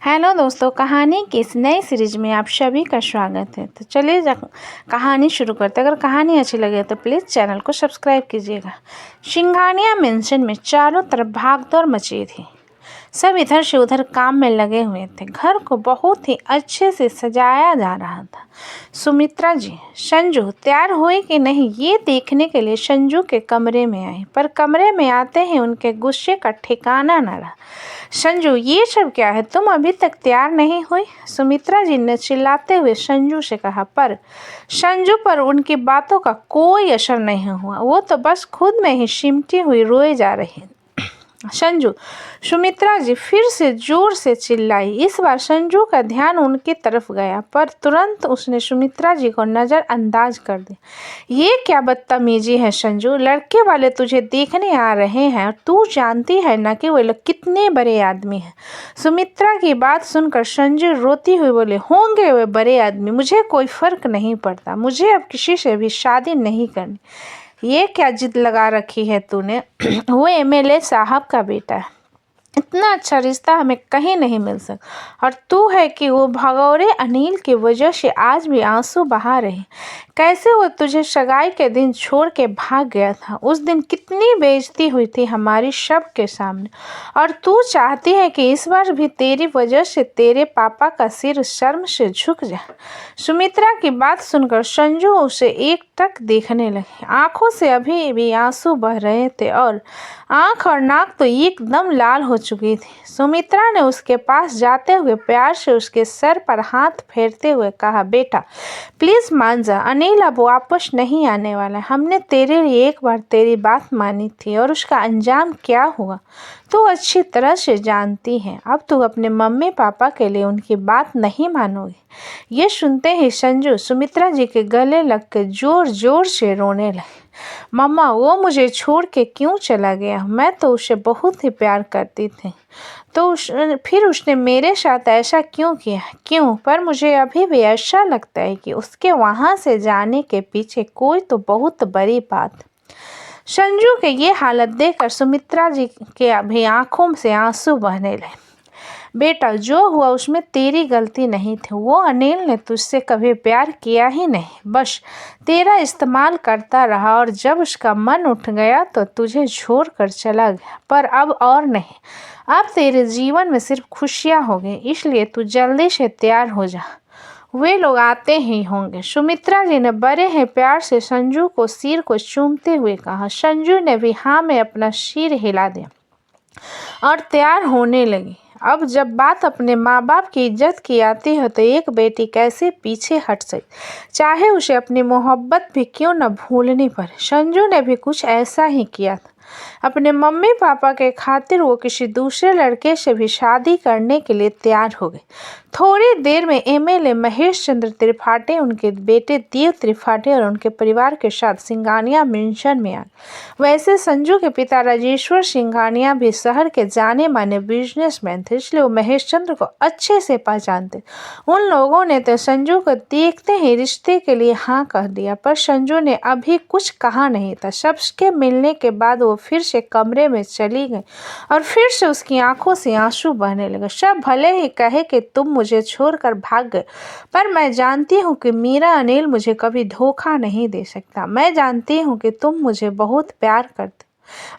Hello दोस्तों, कहानी की इस नई सीरीज में आप सभी का स्वागत है। तो चलिए कहानी शुरू करते हैं। अगर कहानी अच्छी लगे तो प्लीज़ चैनल को सब्सक्राइब कीजिएगा। सिंघानिया मेंशन में चारों तरफ भागदौड़ मची थी। सब इधर से उधर काम में लगे हुए थे। घर को बहुत ही अच्छे से सजाया जा रहा था। सुमित्रा जी संजू तैयार हुई कि नहीं ये देखने के लिए संजू के कमरे में आई, पर कमरे में आते ही उनके गुस्से का ठिकाना न रहा। संजू ये सब क्या है, तुम अभी तक तैयार नहीं हुई? सुमित्रा जी ने चिल्लाते हुए संजू से कहा। पर संजू पर उनकी बातों का कोई असर नहीं हुआ। वो तो बस खुद में ही सिमटी हुई रोए जा रही। संजू, सुमित्रा जी फिर से जोर से चिल्लाई। इस बार संजू का ध्यान उनकी तरफ गया, पर तुरंत उसने सुमित्रा जी को नज़रअंदाज कर दिया। ये क्या बदतमीजी है संजू, लड़के वाले तुझे देखने आ रहे हैं और तू जानती है ना कि वे लोग कितने बड़े आदमी हैं। सुमित्रा की बात सुनकर संजू रोती हुई बोले, होंगे वे बड़े आदमी, मुझे कोई फर्क नहीं पड़ता। मुझे अब किसी से भी शादी नहीं करनी। ये क्या जिद लगा रखी है तूने? वो एमएलए साहब का बेटा है, इतना अच्छा रिश्ता हमें कहीं नहीं मिल सकता। और तू है कि वो भगौरे अनिल की वजह से आज भी आंसू बहा रही। कैसे वो तुझे सगाई के दिन छोड़ के भाग गया था। उस दिन कितनी बेइज्जती हुई थी हमारी सब के सामने, और तू चाहती है कि इस बार भी तेरी वजह से तेरे पापा का सिर शर्म से झुक जाए। सुमित्रा की बात सुनकर संजू उसे एकटक देखने लगी। आंखों से अभी भी आंसू बह रहे थे और आंख और नाक तो एकदम लाल हो चुकी थी। सुमित्रा ने उसके पास जाते हुए प्यार से उसके सर पर हाथ फेरते हुए कहा, बेटा प्लीज मान जा, अनिल अब वापस नहीं आने वाला। हमने तेरे लिए एक बार तेरी बात मानी थी और उसका अंजाम क्या हुआ तू अच्छी तरह से जानती है। अब तू अपने मम्मी पापा के लिए उनकी बात नहीं मानोगी। ये सुनते ही संजू सुमित्रा जी के गले लग के जोर जोर से रोने लगी। मम्मा, वो मुझे छोड़ के क्यों चला गया? मैं तो उसे बहुत ही प्यार करती थी, तो फिर उसने मेरे साथ ऐसा क्यों किया? क्यों? पर मुझे अभी भी ऐसा लगता है कि उसके वहाँ से जाने के पीछे कोई तो बहुत बड़ी बात। संजू के ये हालत देखकर सुमित्रा जी के अभी आंखों से आंसू बहने लगे। बेटा, जो हुआ उसमें तेरी गलती नहीं थी। वो अनिल ने तुझसे कभी प्यार किया ही नहीं, बस तेरा इस्तेमाल करता रहा, और जब उसका मन उठ गया तो तुझे छोड़ कर चला गया। पर अब और नहीं, अब तेरे जीवन में सिर्फ खुशियाँ होंगी, इसलिए तू जल्दी से तैयार हो जा। वे लोग आते ही होंगे। सुमित्रा जी ने बड़े ही प्यार से संजू को सिर को चूमते हुए कहा। संजू ने भी हाँ में अपना सिर हिला दिया और तैयार होने लगी। अब जब बात अपने माँ बाप की इज्जत की आती है तो एक बेटी कैसे पीछे हट सकती, चाहे उसे अपनी मोहब्बत भी क्यों न भूलनी पड़े। संजू ने भी कुछ ऐसा ही किया था। अपने मम्मी पापा के खातिर वो किसी दूसरे लड़के से भी शादी करने के लिए तैयार हो गई। थोड़ी देर में एमएलए महेश चंद्र त्रिपाठी, उनके बेटे देव त्रिपाठी और उनके परिवार के साथ सिंघानिया मेंशन में आ। वैसे संजू के पिता राजेश्वर सिंघानिया भी शहर के जाने माने बिजनेसमैन थे, इसलिए वो महेश चंद्र को अच्छे से पहचानते। उन लोगों ने तो संजू को देखते ही रिश्ते के लिए हाँ कह दिया, पर संजू ने अभी कुछ कहा नहीं था। सबके मिलने के बाद वो फिर से कमरे में चली गई और फिर से उसकी आंखों से आंसू बहने लगे। सब भले ही कहे कि तुम मुझे छोड़कर भाग गए, पर मैं जानती हूँ कि मेरा अनिल मुझे कभी धोखा नहीं दे सकता। मैं जानती हूँ कि तुम मुझे बहुत प्यार करते।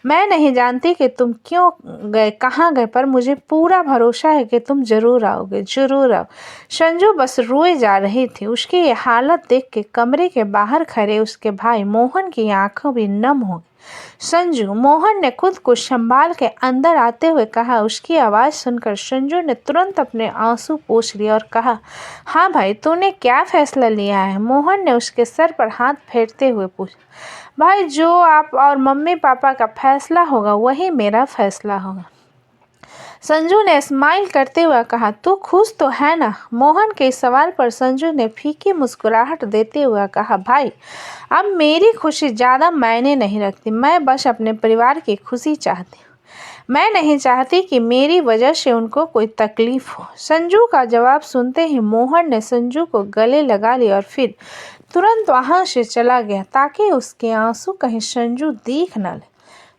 मैं नहीं जानती कि तुम क्यों गए, कहाँ गए, पर मुझे पूरा भरोसा है कि तुम जरूर आओगे, जरूर आओ। संजू बस रोए जा रही थी। उसकी ये हालत देख के कमरे के बाहर खड़े उसके भाई मोहन की आंखें भी नम हो गई। संजू, मोहन ने खुद को संभाल के अंदर आते हुए कहा। उसकी आवाज़ सुनकर संजू ने तुरंत अपने आंसू पोंछ लिए और कहा, हाँ भाई, तूने क्या फैसला लिया है? मोहन ने उसके सर पर हाथ फेरते हुए पूछा। भाई, जो आप और मम्मी पापा का फैसला होगा वही मेरा फैसला होगा। संजू ने स्माइल करते हुए कहा। तू खुश तो है ना? मोहन के सवाल पर संजू ने फीकी मुस्कुराहट देते हुए कहा, भाई अब मेरी खुशी ज़्यादा मायने नहीं रखती। मैं बस अपने परिवार की खुशी चाहती हूँ। मैं नहीं चाहती कि मेरी वजह से उनको कोई तकलीफ हो। संजू का जवाब सुनते ही मोहन ने संजू को गले लगा लिया और फिर तुरंत वहाँ से चला गया ताकि उसके आंसू कहीं संजू देख न ले।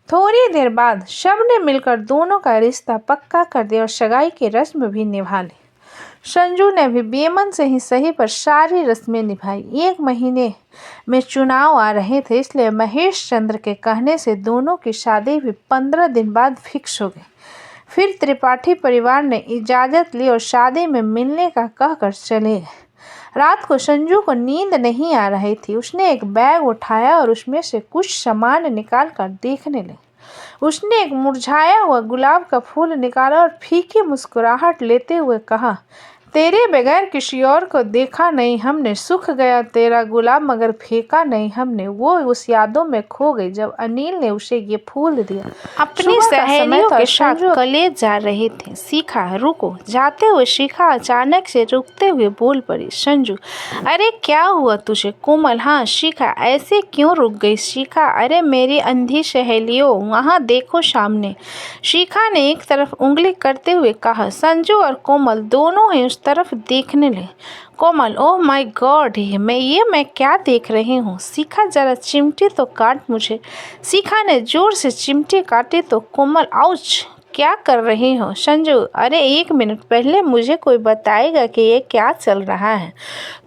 थोड़ी देर बाद सबने मिलकर दोनों का रिश्ता पक्का कर दिया और सगाई की रस्म भी निभा ली। संजू ने भी बेमन से ही सही पर सारी रस्में निभाई। 1 महीने में चुनाव आ रहे थे, इसलिए महेश चंद्र के कहने से दोनों की शादी भी 15 दिन बाद फिक्स हो गई। फिर त्रिपाठी परिवार ने इजाज़त ली और शादी में मिलने का कहकर चले गए। रात को संजू को नींद नहीं आ रही थी। उसने एक बैग उठाया और उसमें से कुछ सामान निकाल कर देखने लगी। उसने एक मुरझाया हुआ गुलाब का फूल निकाला और फीकी मुस्कुराहट लेते हुए कहा, तेरे बगैर किसी और को देखा नहीं हमने, सूख गया तेरा गुलाब मगर फेंका नहीं हमने। वो उस यादों में खो गई जब अनिल ने उसे ये फूल दिया। अपनी सहेलियों के साथ कॉलेज जा रहे थे। शिखा रुको। जाते हुए शिखा अचानक से रुकते हुए बोल पड़ी, संजू अरे क्या हुआ तुझे? कोमल हाँ शिखा, ऐसे क्यों रुक गई? शिखा अरे मेरी अंधी सहेलियों, वहाँ देखो सामने। शिखा ने एक तरफ उंगली करते हुए कहा। संजू और कोमल दोनों ही उस तरफ देखने लगे। कोमल ओह माय गॉड, मैं क्या देख रही हूँ? शिखा जरा चिमटी तो काट मुझे। शिखा ने जोर से चिमटी काटी तो कोमल आउच, क्या कर रही हो? संजू अरे 1 मिनट, पहले मुझे कोई बताएगा कि ये क्या चल रहा है?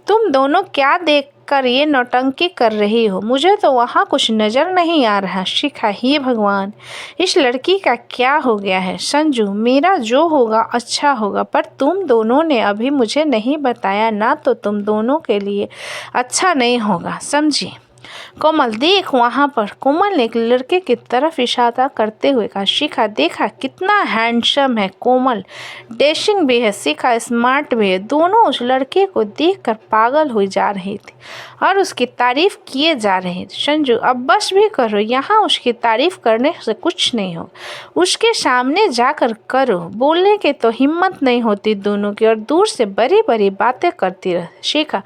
तुम दोनों क्या देखकर ये नौटंकी कर रही हो? मुझे तो वहाँ कुछ नज़र नहीं आ रहा। शिखा हे भगवान, इस लड़की का क्या हो गया है? संजू मेरा जो होगा अच्छा होगा, पर तुम दोनों ने अभी मुझे नहीं बताया ना, तो तुम दोनों के लिए अच्छा नहीं होगा, समझी? कोमल देख वहाँ पर। कोमल ने एक लड़के की तरफ इशारा करते हुए कहा। शिखा देखा कितना हैंडसम है। कोमल डैशिंग भी है, शिखा स्मार्ट भी है। दोनों उस लड़के को देखकर पागल हो जा रही थी और उसकी तारीफ किए जा रहे थे। संजू अब बस भी करो, यहाँ उसकी तारीफ करने से कुछ नहीं हो, उसके सामने जाकर करो। बोलने की तो हिम्मत नहीं होती दोनों की और दूर से बड़ी बड़ी बातें करती रहती। शिखा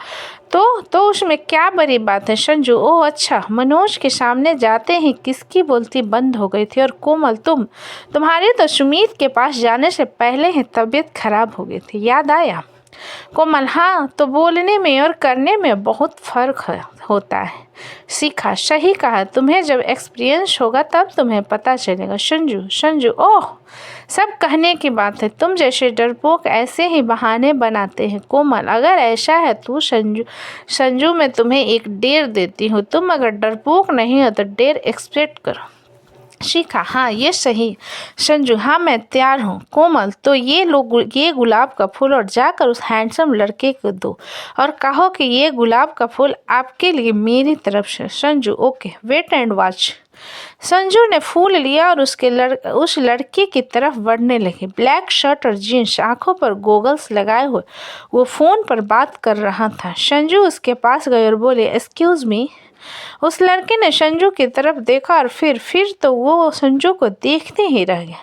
तो उसमें क्या बड़ी बात है? संजू ओह अच्छा। मनोज के सामने जाते ही किसकी बोलती बंद हो गई थी। और कोमल तुम्हारी तो सुमीत के पास जाने से पहले ही तबीयत खराब हो गई थी, याद आया? कोमल हाँ, तो बोलने में और करने में बहुत फर्क होता है। शिखा सही कहा, तुम्हें जब एक्सपीरियंस होगा तब तुम्हें पता चलेगा। संजू ओह सब कहने की बात है, तुम जैसे डरपोक ऐसे ही बहाने बनाते हैं। कोमल अगर ऐसा है तो संजू मैं तुम्हें एक डेर देती हूँ, तुम अगर डरपोक नहीं हो तो डेर एक्सपेक्ट करो। शिखा हाँ ये सही। संजू हाँ मैं तैयार हूँ। कोमल तो ये गुलाब का फूल और जाकर उस हैंडसम लड़के को दो और कहो कि ये गुलाब का फूल आपके लिए मेरी तरफ से। Sanju okay, wait and watch. Sanju ने फूल लिया और उस लड़के की तरफ बढ़ने लगी। ब्लैक शर्ट और जीन्स, आंखों पर गोगल्स लगाए हुए वो फ़ोन पर बात कर रहा था। संजू उसके पास गए और बोले एक्सक्यूज़ मी। उस लड़के ने संजू की तरफ देखा और फिर तो वो संजू को देखते ही रह गया।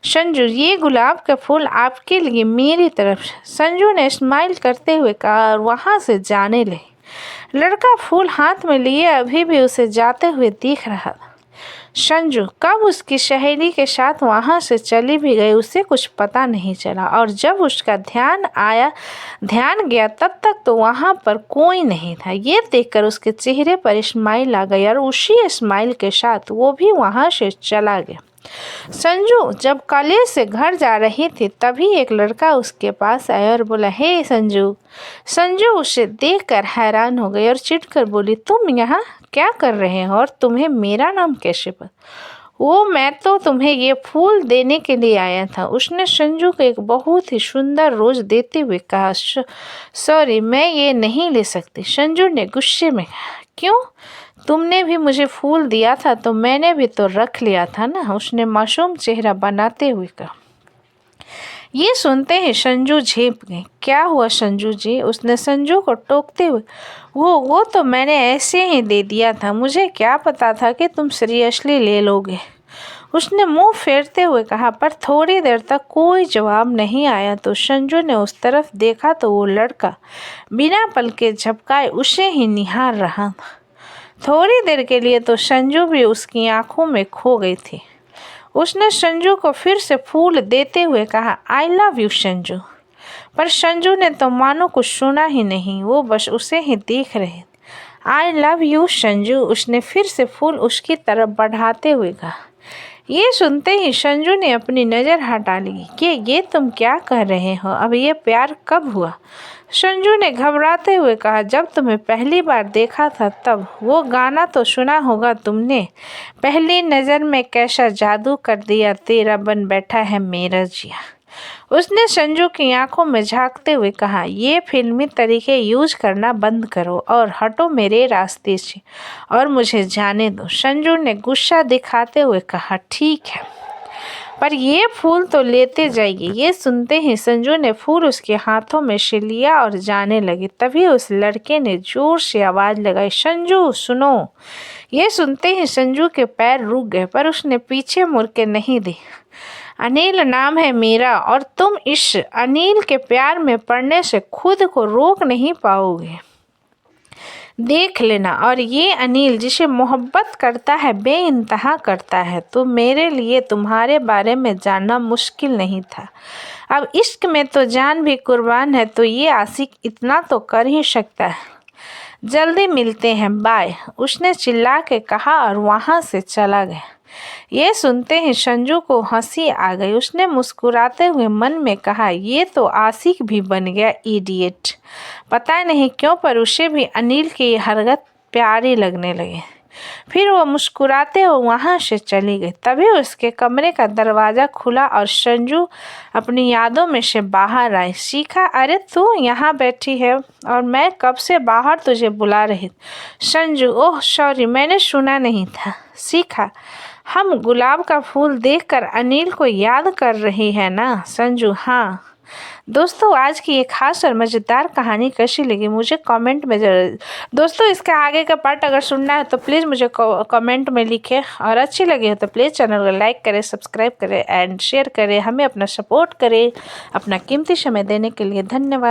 संजू ये गुलाब का फूल आपके लिए मेरी तरफ से। संजू ने स्माइल करते हुए कहा और वहाँ से जाने लगे। लड़का फूल हाथ में लिए अभी भी उसे जाते हुए देख रहा था। संजू कब उसकी सहेली के साथ वहाँ से चली भी गई उसे कुछ पता नहीं चला और जब उसका ध्यान गया तब तक तो वहाँ पर कोई नहीं था। ये देखकर उसके चेहरे पर स्माइल आ गई और उसी स्माइल के साथ वो भी वहाँ से चला गया। संजू जब कॉलेज से घर जा रही थी तभी एक लड़का उसके पास आया और बोला हे संजू। संजू उसे देखकर हैरान हो गई और चिढ़कर बोली तुम यहाँ क्या कर रहे हो और तुम्हें मेरा नाम कैसे पता? वो मैं तो तुम्हें ये फूल देने के लिए आया था। उसने संजू को एक बहुत ही सुंदर रोज देते हुए कहा। सॉरी मैं ये नहीं ले सकती। संजू ने गुस्से में कहा क्यों? तुमने भी मुझे फूल दिया था तो मैंने भी तो रख लिया था ना। उसने मासूम चेहरा बनाते हुए कहा। ये सुनते ही संजू झेप गई। क्या हुआ संजू जी? उसने संजू को टोकते हुए वो तो मैंने ऐसे ही दे दिया था, मुझे क्या पता था कि तुम सीरियसली ले लोगे। उसने मुंह फेरते हुए कहा। पर थोड़ी देर तक कोई जवाब नहीं आया तो संजू ने उस तरफ देखा तो वो लड़का बिना पलके झपकाए उसे ही निहार रहा था। थोड़ी देर के लिए तो संजू भी उसकी आंखों में खो गई थी। उसने संजू को फिर से फूल देते हुए कहा आई लव यू संजू। पर संजू ने तो मानो कुछ सुना ही नहीं, वो बस उसे ही देख रहे थे। I love you Sanju. उसने फिर से फूल उसकी तरफ बढ़ाते हुए कहा। ये सुनते ही संजू ने अपनी नज़र हटा ली कि ये तुम क्या कह रहे हो, अब ये प्यार कब हुआ? संजू ने घबराते हुए कहा, जब तुम्हें पहली बार देखा था तब। वो गाना तो सुना होगा तुमने, पहली नज़र में कैसा जादू कर दिया तेरा बन बैठा है मेरा जिया। उसने संजू की आंखों में झांकते हुए कहा, ये फिल्मी तरीके यूज करना बंद करो और हटो मेरे रास्ते से और मुझे जाने दो। संजू ने गुस्सा दिखाते हुए कहा, ठीक है, पर ये फूल तो लेते जाइए। ये सुनते ही संजू ने फूल उसके हाथों में से लिया और जाने लगी। तभी उस लड़के ने जोर से आवाज़ लगाई, संजू सुनो। ये सुनते ही संजू के पैर रुक गए, पर उसने पीछे मुड़ के नहीं देखा। अनिल नाम है मेरा और तुम इस अनिल के प्यार में पड़ने से खुद को रोक नहीं पाओगे, देख लेना। और ये अनिल जिसे मोहब्बत करता है बेइंतहा करता है, तो मेरे लिए तुम्हारे बारे में जानना मुश्किल नहीं था। अब इश्क में तो जान भी कुर्बान है, तो ये आशिक इतना तो कर ही सकता है। जल्दी मिलते हैं, बाय, उसने चिल्ला के कहा और वहाँ से चला गया। ये सुनते ही संजू को हंसी आ गई। उसने मुस्कुराते हुए मन में कहा, ये तो आशिक भी बन गया, इडियट। पता नहीं क्यों पर उसे भी अनिल की हरकत प्यारी लगने लगी। फिर वो मुस्कुराते हुए वहाँ से चली गई। तभी उसके कमरे का दरवाज़ा खुला और संजू अपनी यादों में से बाहर आई। सीखा, अरे तू यहाँ बैठी है और मैं कब से बाहर तुझे बुला रही। संजू, ओह सॉरी, मैंने सुना नहीं था। सीखा, हम गुलाब का फूल देखकर अनिल को याद कर रही है ना? संजू, हाँ। दोस्तों, आज की ये खास और मज़ेदार कहानी कैसी लगी मुझे कमेंट में जरूर। दोस्तों, इसके आगे का पार्ट अगर सुनना है तो प्लीज़ मुझे कमेंट में लिखें, और अच्छी लगी हो तो प्लीज़ चैनल को लाइक करें, सब्सक्राइब करें एंड शेयर करें। हमें अपना सपोर्ट करें। अपना कीमती समय देने के लिए धन्यवाद।